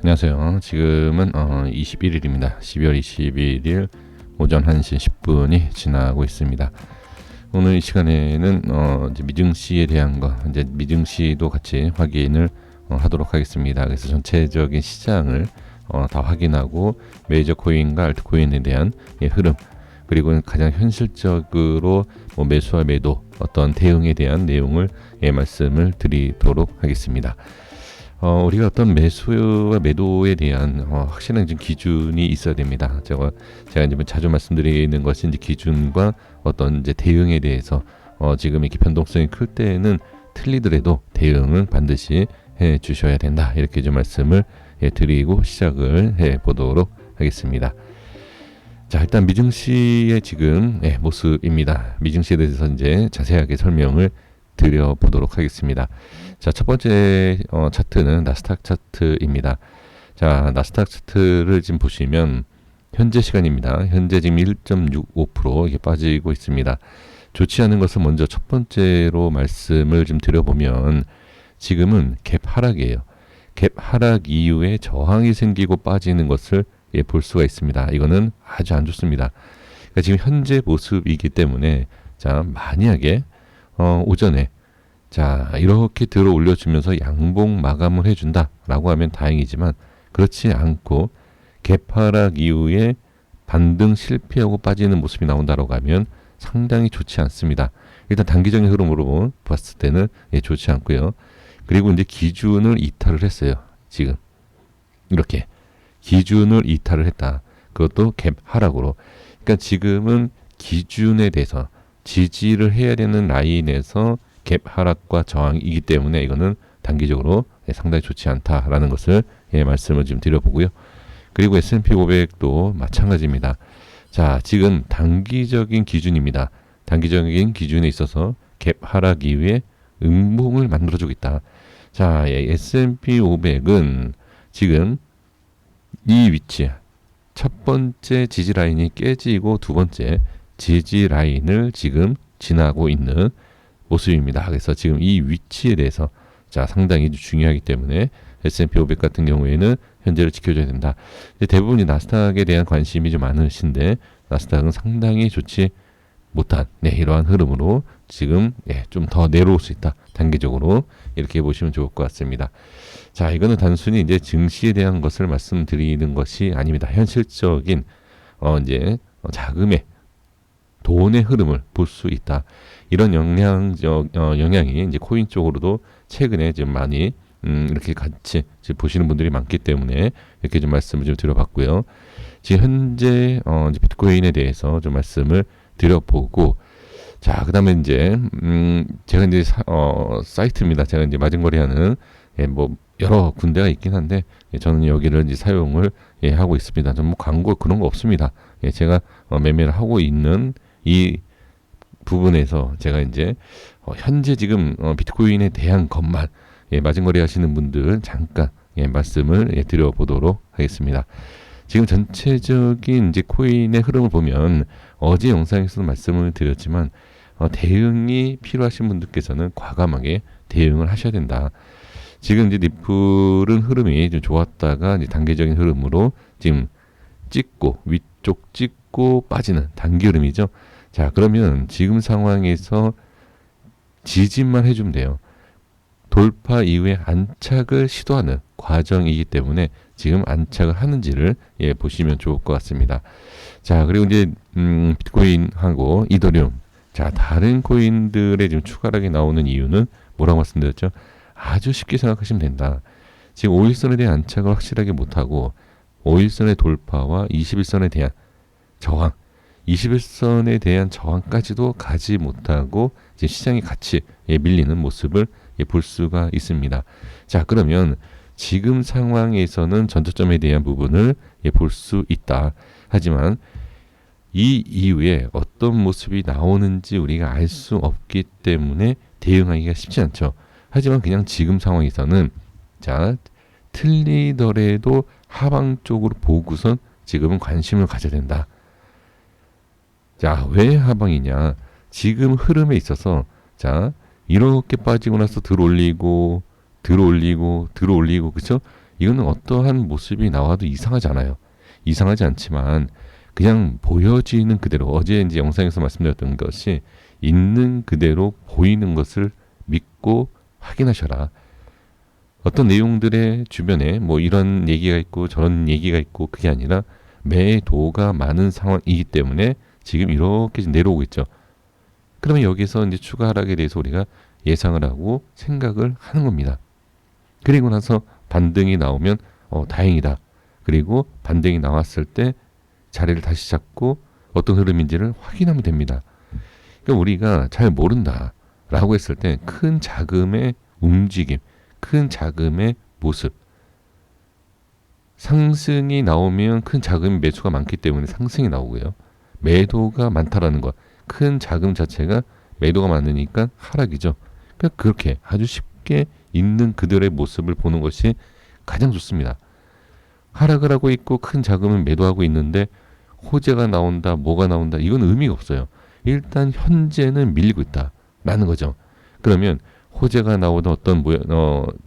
안녕하세요. 지금은 21일입니다. 12월 21일 오전 1시 10분이 지나고 있습니다. 오늘 이 시간에는 이제 미증시에 대한 거, 이제 미증시도 같이 확인을 하도록 하겠습니다. 그래서 전체적인 시장을 다 확인하고 메이저 코인과 알트코인에 대한 흐름, 그리고 가장 현실적으로 매수와 매도 어떤 대응에 대한 내용을 말씀을 드리도록 하겠습니다. 우리가 어떤 매수와 매도에 대한 확실한 좀 기준이 있어야 됩니다. 제가 이제 자주 말씀드리는 것이 이제 기준과 어떤 이제 대응에 대해서 지금 이렇게 변동성이 클 때는 틀리더라도 대응은 반드시 해 주셔야 된다. 이렇게 좀 말씀을 드리고 시작을 해 보도록 하겠습니다. 자, 일단 미증시의 지금 모습입니다. 미증시에 대해서 이제 자세하게 설명을 드려보도록 하겠습니다. 자, 첫 번째 차트는 나스닥 차트입니다. 자, 나스닥 차트를 지금 보시면 현재 시간입니다. 현재 지금 1.65% 이게 빠지고 있습니다. 좋지 않은 것을 먼저 첫 번째로 말씀을 좀 드려보면 지금은 갭 하락이에요. 갭 하락 이후에 저항이 생기고 빠지는 것을 볼 수가 있습니다. 이거는 아주 안 좋습니다. 그러니까 지금 현재 모습이기 때문에 자, 만약에 오전에 자, 이렇게 들어 올려주면서 양봉 마감을 해준다 라고 하면 다행이지만 그렇지 않고 갭하락 이후에 반등 실패하고 빠지는 모습이 나온다라고 하면 상당히 좋지 않습니다. 일단 단기적인 흐름으로 봤을 때는 좋지 않고요. 그리고 이제 기준을 이탈을 했어요. 지금 이렇게 기준을 이탈을 했다. 그것도 갭 하락으로. 그러니까 지금은 기준에 대해서 지지를 해야 되는 라인에서 갭 하락과 저항이기 때문에 이거는 단기적으로 상당히 좋지 않다라는 것을 말씀을 좀 드려보고요. 그리고 S&P 500도 마찬가지입니다. 자, 지금 단기적인 기준입니다. 단기적인 기준에 있어서 갭 하락 이후에 음봉을 만들어주고 있다. 자, S&P 500은 지금 이 위치, 첫 번째 지지 라인이 깨지고 두 번째 지지 라인을 지금 지나고 있는 모습입니다. 그래서 지금 이 위치에 대해서 자, 상당히 중요하기 때문에 S&P 500 같은 경우에는 현재를 지켜줘야 된다. 대부분이 나스닥에 대한 관심이 좀 많으신데 나스닥은 상당히 좋지 못한 이러한 흐름으로 지금 좀 더 내려올 수 있다. 단기적으로 이렇게 보시면 좋을 것 같습니다. 자, 이거는 단순히 이제 증시에 대한 것을 말씀드리는 것이 아닙니다. 현실적인 이제 자금의 돈의 흐름을 볼 수 있다. 이런 영향이 이제 코인 쪽으로도 최근에 좀 많이 이렇게 같이 보시는 분들이 많기 때문에 이렇게 좀 말씀을 좀 드려봤고요. 지금 현재 이제 비트코인에 대해서 좀 말씀을 드려보고, 자, 그다음에 이제 제가 이제 사이트입니다. 제가 이제 마진거래하는 여러 군데가 있긴 한데 저는 여기를 이제 사용을 하고 있습니다. 좀 광고 그런 거 없습니다. 제가 매매를 하고 있는 이 부분에서 제가 이제 현재 지금 비트코인에 대한 것만 마진거래 하시는 분들 잠깐 말씀을 드려보도록 하겠습니다. 지금 전체적인 이제 코인의 흐름을 보면 어제 영상에서도 말씀을 드렸지만 대응이 필요하신 분들께서는 과감하게 대응을 하셔야 된다. 지금 이제 리플은 흐름이 좀 좋았다가 이제 단기적인 흐름으로 지금 찍고 위쪽 찍고 빠지는 단기 흐름이죠. 자, 그러면 지금 상황에서 지지만 해주면 돼요. 돌파 이후에 안착을 시도하는 과정이기 때문에 지금 안착을 하는지를 보시면 좋을 것 같습니다. 자, 그리고 이제 비트코인하고 이더리움, 자, 다른 코인들의 지금 추가락이 나오는 이유는 뭐라고 말씀드렸죠? 아주 쉽게 생각하시면 된다. 지금 5일선에 대한 안착을 확실하게 못하고 5일선의 돌파와 21선에 대한 저항, 21선에 대한 저항까지도 가지 못하고 이제 시장이 같이 밀리는 모습을 볼 수가 있습니다. 자, 그러면 지금 상황에서는 전저점에 대한 부분을 볼 수 있다. 하지만 이 이후에 어떤 모습이 나오는지 우리가 알 수 없기 때문에 대응하기가 쉽지 않죠. 하지만 그냥 지금 상황에서는 자, 틀리더라도 하방 쪽으로 보고선 지금은 관심을 가져야 된다. 자, 왜 하방이냐? 지금 흐름에 있어서 자, 이렇게 빠지고 나서 들어올리고 그쵸? 이거는 어떠한 모습이 나와도 이상하지 않아요. 이상하지 않지만 그냥 보여지는 그대로, 어제 이제 영상에서 말씀드렸던 것이 있는 그대로 보이는 것을 믿고 확인하셔라. 어떤 내용들의 주변에 뭐 이런 얘기가 있고 저런 얘기가 있고, 그게 아니라 매도가 많은 상황이기 때문에 지금 이렇게 내려오고 있죠. 그러면 여기서 이제 추가 하락에 대해서 우리가 예상을 하고 생각을 하는 겁니다. 그리고 나서 반등이 나오면 다행이다. 그리고 반등이 나왔을 때 자리를 다시 잡고 어떤 흐름인지를 확인하면 됩니다. 그러니까 우리가 잘 모른다 라고 했을 때 큰 자금의 움직임, 큰 자금의 모습, 상승이 나오면 큰 자금 매수가 많기 때문에 상승이 나오고요. 매도가 많다라는 것, 큰 자금 자체가 매도가 많으니까 하락이죠. 그러니까 그렇게 아주 쉽게 있는 그들의 모습을 보는 것이 가장 좋습니다. 하락을 하고 있고 큰 자금을 매도하고 있는데 호재가 나온다, 뭐가 나온다, 이건 의미가 없어요. 일단 현재는 밀리고 있다라는 거죠. 그러면 호재가 나오든 어떤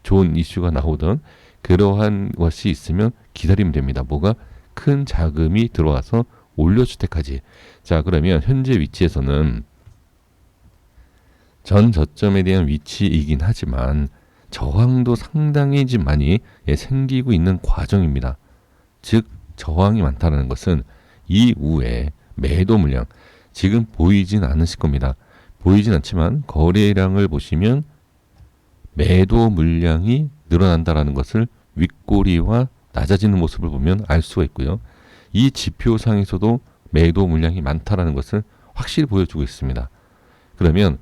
좋은 이슈가 나오든 그러한 것이 있으면 기다리면 됩니다. 뭐가? 큰 자금이 들어와서 올려줄 때까지. 자, 그러면 현재 위치에서는 전 저점에 대한 위치이긴 하지만 저항도 상당히 좀 많이 생기고 있는 과정입니다. 즉 저항이 많다는 것은 이후에 매도 물량, 지금 보이진 않으실 겁니다. 보이진 않지만 거래량을 보시면 매도 물량이 늘어난다는 것을 윗꼬리와 낮아지는 모습을 보면 알 수가 있고요. 이 지표상에서도 매도 물량이 많다는 것을 확실히 보여주고 있습니다. 그러면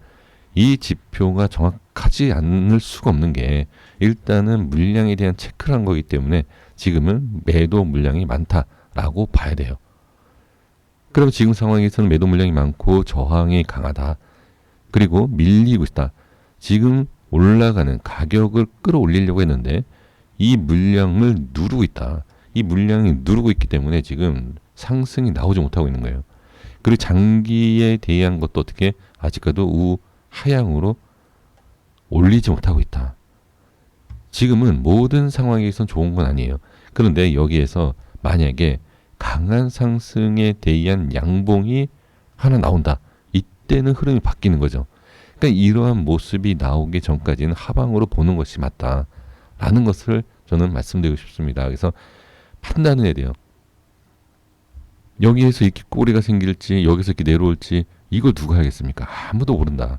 이 지표가 정확하지 않을 수가 없는 게, 일단은 물량에 대한 체크를 한 거기 때문에 지금은 매도 물량이 많다라고 봐야 돼요. 그럼 지금 상황에서는 매도 물량이 많고 저항이 강하다. 그리고 밀리고 있다. 지금 올라가는 가격을 끌어올리려고 했는데 이 물량을 누르고 있다. 이 물량이 누르고 있기 때문에 지금 상승이 나오지 못하고 있는 거예요. 그리고 장기에 대한 것도 어떻게 아직까지도 하향으로 올리지 못하고 있다. 지금은 모든 상황에선 좋은 건 아니에요. 그런데 여기에서 만약에 강한 상승에 대한 양봉이 하나 나온다. 이때는 흐름이 바뀌는 거죠. 그러니까 이러한 모습이 나오기 전까지는 하방으로 보는 것이 맞다라는 것을 저는 말씀드리고 싶습니다. 그래서 판단을 해야 돼요. 여기에서 이렇게 꼬리가 생길지 여기서 이렇게 내려올지 이걸 누가 하겠습니까? 아무도 모른다.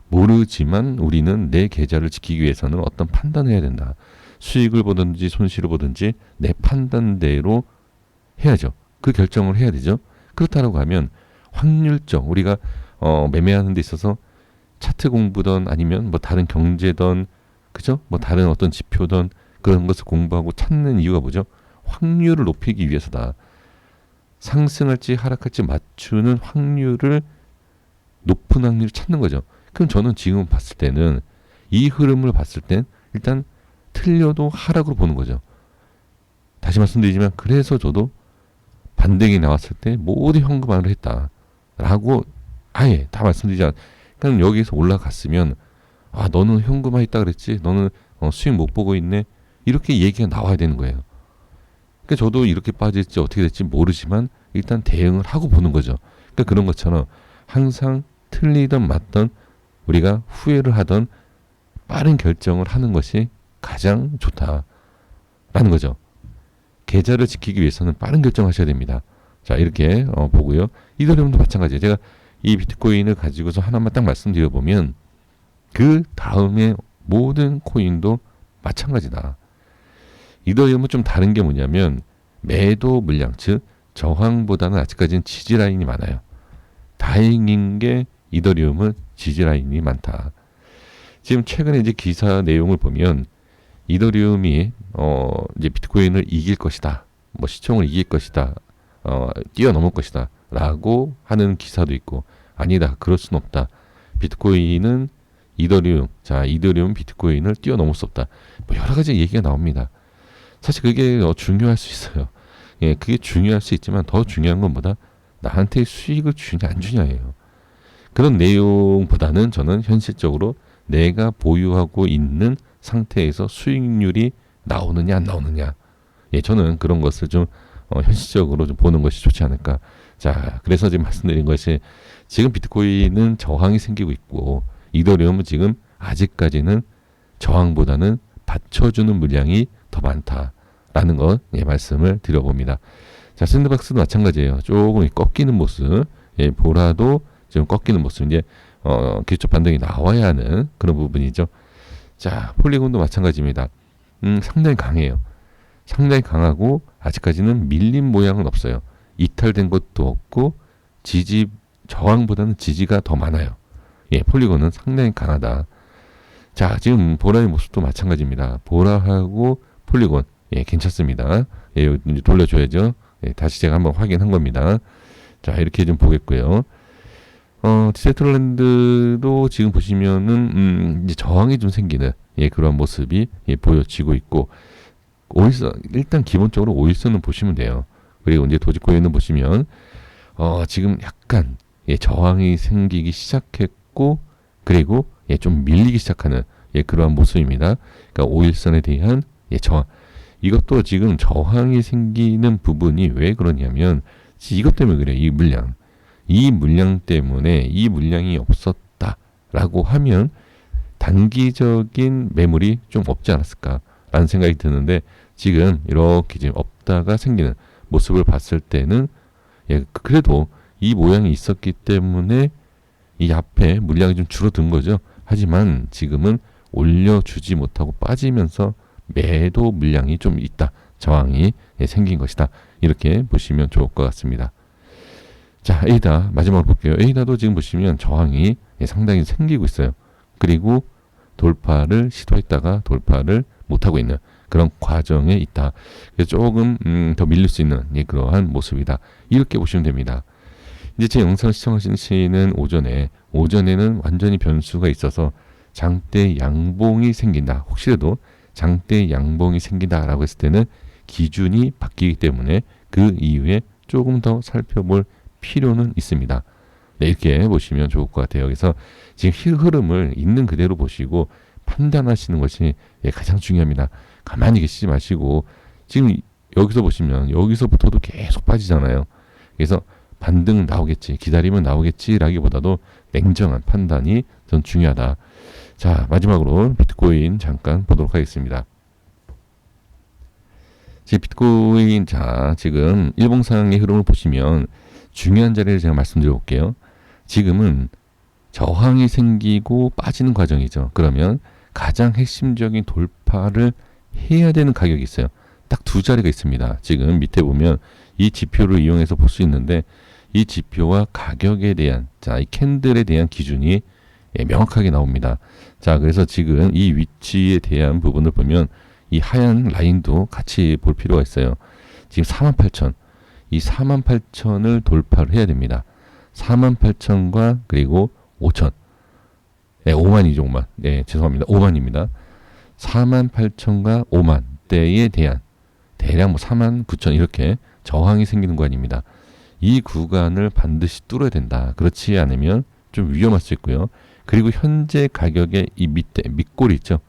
모르지만 우리는 내 계좌를 지키기 위해서는 어떤 판단을 해야 된다. 수익을 보든지 손실을 보든지 내 판단대로 해야죠. 그 결정을 해야 되죠. 그렇다고 하면 확률적, 우리가 매매하는 데 있어서 차트 공부든 아니면 뭐 다른 경제든, 그죠? 뭐 다른 어떤 지표든 그런 것을 공부하고 찾는 이유가 뭐죠? 확률을 높이기 위해서다. 상승할지 하락할지 맞추는 확률을, 높은 확률을 찾는 거죠. 그럼 저는 지금 봤을 때는 이 흐름을 봤을 땐 일단 틀려도 하락으로 보는 거죠. 다시 말씀드리지만 그래서 저도 반등이 나왔을 때 모두 현금화를 했다라고 아예 다 말씀드리지 않아요. 그럼 여기서 올라갔으면 너는 현금화 했다 그랬지, 너는 수익 못 보고 있네, 이렇게 얘기가 나와야 되는 거예요. 그러니까 저도 이렇게 빠질지 어떻게 될지 모르지만 일단 대응을 하고 보는 거죠. 그러니까 그런 것처럼 항상 틀리든 맞든 우리가 후회를 하던 빠른 결정을 하는 것이 가장 좋다라는 거죠. 계좌를 지키기 위해서는 빠른 결정하셔야 됩니다. 자, 이렇게 보고요. 이더리움도 마찬가지예요. 제가 이 비트코인을 가지고서 하나만 딱 말씀드려보면 그 다음에 모든 코인도 마찬가지다. 이더리움은 좀 다른 게 뭐냐면 매도 물량, 즉 저항보다는 아직까지는 지지 라인이 많아요. 다행인 게 이더리움은 지지 라인이 많다. 지금 최근에 이제 기사 내용을 보면 이더리움이 이제 비트코인을 이길 것이다, 뭐 시총을 이길 것이다, 뛰어넘을 것이다 라고 하는 기사도 있고, 아니다, 그럴 수는 없다, 비트코인은 이더리움 비트코인을 뛰어넘을 수 없다, 뭐 여러 가지 얘기가 나옵니다. 사실 그게 중요할 수 있어요. 예, 그게 중요할 수 있지만 더 중요한 건 뭐다? 나한테 수익을 주냐 안 주냐예요. 그런 내용보다는 저는 현실적으로 내가 보유하고 있는 상태에서 수익률이 나오느냐 안 나오느냐. 예, 저는 그런 것을 좀 현실적으로 좀 보는 것이 좋지 않을까. 자, 그래서 지금 말씀드린 것이 지금 비트코인은 저항이 생기고 있고 이더리움은 지금 아직까지는 저항보다는 받쳐주는 물량이 더 많다라는 것 예, 말씀을 드려봅니다. 자, 샌드박스도 마찬가지예요. 조금 꺾이는 모습, 예, 보라도 지금 꺾이는 모습, 이제 기술적 반등이 나와야 하는 그런 부분이죠. 자, 폴리곤도 마찬가지입니다. 상당히 강해요. 상당히 강하고 아직까지는 밀린 모양은 없어요. 이탈된 것도 없고 지지 저항보다는 지지가 더 많아요. 예, 폴리곤은 상당히 강하다. 자, 지금 보라의 모습도 마찬가지입니다. 보라하고 폴리곤 예, 괜찮습니다. 예, 이제 돌려줘야죠. 예, 다시 제가 한번 확인한 겁니다. 자, 이렇게 좀 보겠고요. 디세트럴랜드도 지금 보시면은 이제 저항이 좀 생기는 예, 그런 모습이 예, 보여지고 있고 오일선 일단 기본적으로 오일선은 보시면 돼요. 그리고 이제 도지코인은 보시면 지금 약간 예, 저항이 생기기 시작했고 그리고 예, 좀 밀리기 시작하는 예, 그러한 모습입니다. 그러니까 오일선에 대한 예, 저항. 이것도 지금 저항이 생기는 부분이 왜 그러냐면 이것 때문에 그래요. 이 물량 때문에 이 물량이 없었다라고 하면 단기적인 매물이 좀 없지 않았을까라는 생각이 드는데 지금 이렇게 지금 없다가 생기는 모습을 봤을 때는 예, 그래도 이 모양이 있었기 때문에 이 앞에 물량이 좀 줄어든 거죠. 하지만 지금은 올려주지 못하고 빠지면서 매도 물량이 좀 있다. 저항이 예, 생긴 것이다. 이렇게 보시면 좋을 것 같습니다. 자, 에이다 마지막으로 볼게요. 에이다도 지금 보시면 저항이 예, 상당히 생기고 있어요. 그리고 돌파를 시도했다가 돌파를 못하고 있는 그런 과정에 있다. 그래서 조금 더 밀릴 수 있는 예, 그러한 모습이다. 이렇게 보시면 됩니다. 이제 제 영상을 시청하시는 오전에는 완전히 변수가 있어서 장대 양봉이 생긴다. 혹시라도 장대 양봉이 생긴다라고 했을 때는 기준이 바뀌기 때문에 그 이후에 조금 더 살펴볼 필요는 있습니다. 네, 이렇게 보시면 좋을 것 같아요. 그래서 지금 흐름을 있는 그대로 보시고 판단하시는 것이 예, 가장 중요합니다. 가만히 계시지 마시고 지금 여기서 보시면 여기서부터도 계속 빠지잖아요. 그래서 반등 나오겠지, 기다리면 나오겠지라기보다도 냉정한 판단이 전 중요하다. 자, 마지막으로 비트코인 잠깐 보도록 하겠습니다. 비트코인 자 지금 일봉상의 흐름을 보시면 중요한 자리를 제가 말씀드려 볼게요. 지금은 저항이 생기고 빠지는 과정이죠. 그러면 가장 핵심적인 돌파를 해야 되는 가격이 있어요. 딱 두 자리가 있습니다. 지금 밑에 보면 이 지표를 이용해서 볼 수 있는데 이 지표와 가격에 대한 이 캔들에 대한 기준이 예, 명확하게 나옵니다. 자, 그래서 지금 이 위치에 대한 부분을 보면 이 하얀 라인도 같이 볼 필요가 있어요. 지금 48,000, 이 48,000을 돌파를 해야 됩니다. 48,000과 그리고 5,000, 네, 5만이죠, 5만. 네, 죄송합니다. 5만입니다. 48,000과 5만대에 대한 대략 뭐 49,000 이렇게 저항이 생기는 구간입니다. 이 구간을 반드시 뚫어야 된다. 그렇지 않으면 좀 위험할 수 있고요. 그리고 현재 가격의 이 밑에 밑골이 있죠.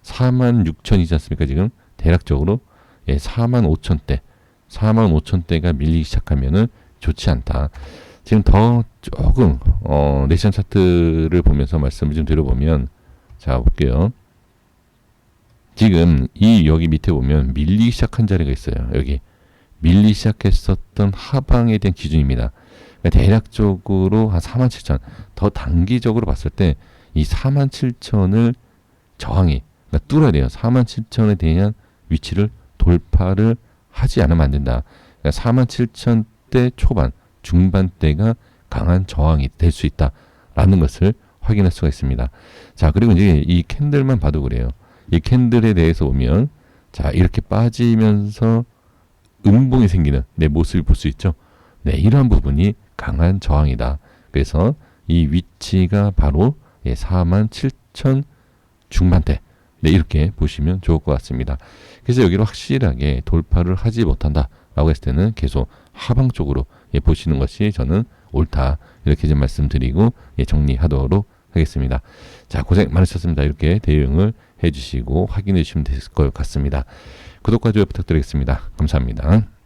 46,000이지 않습니까? 지금 대략적으로 예, 45,000대 45,000대가 밀리기 시작하면은 좋지 않다. 지금 더 조금 내시션 차트를 보면서 말씀을 좀 드려보면 자 볼게요. 지금 이 여기 밑에 보면 밀리기 시작한 자리가 있어요. 여기 밀리기 시작했었던 하방에 대한 기준입니다. 그러니까 대략적으로 한 47,000 더 단기적으로 봤을 때 이 47,000을 저항이 그러니까 뚫어야 돼요. 47,000에 대한 위치를 돌파를 하지 않으면 안 된다. 그러니까 47,000대 초반, 중반대가 강한 저항이 될 수 있다라는 것을 확인할 수가 있습니다. 자, 그리고 이제 이 캔들만 봐도 그래요. 이 캔들에 대해서 보면 자, 이렇게 빠지면서 음봉이 생기는 내 모습을 볼 수 있죠. 네, 이러한 부분이 강한 저항이다. 그래서 이 위치가 바로 47,000 중반대. 네, 이렇게 보시면 좋을 것 같습니다. 그래서 여기를 확실하게 돌파를 하지 못한다라고 했을 때는 계속 하방 쪽으로 보시는 것이 저는 옳다. 이렇게 좀 말씀드리고 정리하도록 하겠습니다. 자, 고생 많으셨습니다. 이렇게 대응을 해주시고 확인해 주시면 될 것 같습니다. 구독과 좋아요 부탁드리겠습니다. 감사합니다.